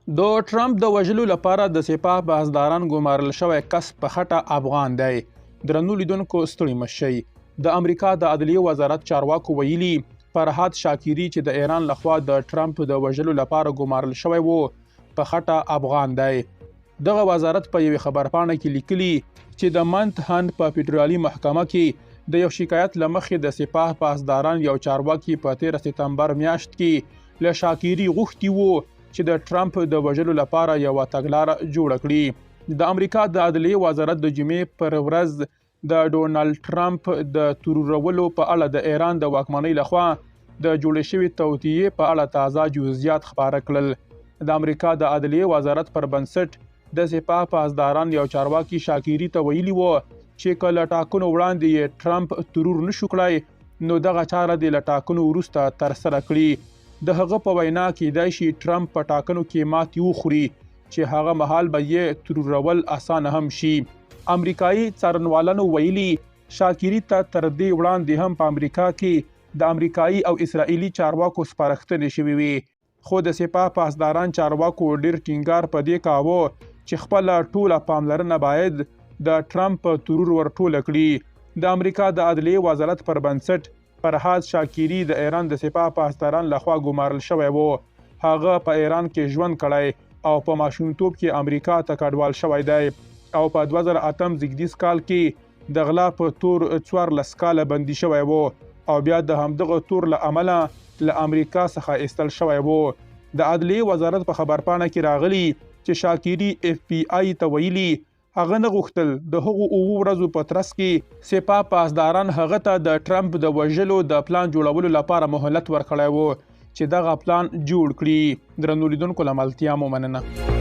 د ټرمپ د وژلو لپاره د سپاه پاسداران ګمارل شوی کس په خټه افغان دی. درنو لیدونکو ستړي مه شئ. د امریکا د عدلیې وزارت چارواکو ویلي فرهاد شاکري چې د ایران لخوا د ټرمپ د وژلو لپاره ګمارل شوی وو په خټه افغان دی. دغه وزارت په یوې خبرپاڼه کې لیکلي چې د منت هند په فدرالي محکمه کې د یو شکایت له مخې د سپاه پاسداران یو چارواکي په 13 سپتمبر میاشت کې له شاکري غوښتي وو چې د ټرمپ د وژلو لپاره یوه تګلاره جوړه کړي. د امریکا د عدلیې وزارت د جمعې پر ورځ د ډونالډ ټرمپ د تورولو په اړه د ایران د واکمنۍ لخوا د جوړې شوې توطیې په اړه تازه جزئیات خپاره کړل. د امریکا د عدلیې وزارت پر بنسټ د سپاه پاسداران یو چارواکي شاکري ته ویلي وو چې که له ټاکنو وړاندې یې ټرمپ ترور نشو کړی نو دغه چاره دې له ټاکنو وروسته ترسره کړي. د هغه په وینا کېدای شي ټرمپ په ټاکنو کې ماتې وخوري چې هغه مهال به یې ترورول اسانه هم شي. امریکایي څارنوالانو ویلي شاکري ته تر دې وړاندې هم په امریکا کې د امریکایي او اسرائیلي چارواکو سپارښتنې شوې وي، خو د سپاه پاسداران چارواکو ډیر ټینګار په دې کاوه چې خپله ټوله پاملرنه باید د ټرمپ په ترور ورټوله کړي. د امریکا د عدلیې وزارت پر بنسټ فرهاد شاکري د ایران د سپاه پاسداران لخوا ګمارل شوی وو. هغه په ایران کې ژوند کړی او په ماشومتوب کې امریکا ته کډوال شوی دی او په 2008 زیږدیز کال کې د غلا په تور 14 کاله بندي شوی وو او بیا د همدغه تور له امله له امریکا څخه ایستل شوی وو. د عدلیې وزارت په خبرپاڼه کې راغلی چې شاکري FBI ته ویلي هغه نه غوښتل د هغو 7 ورځو په ترڅ کې سپاه پاسداران هغه ته د ټرمپ د وژلو د پلان جوړولو لپاره مهلت ورکړی وو چې دغه پلان جوړ کړي. درنو لیدونکو له ملتیا مو مننه.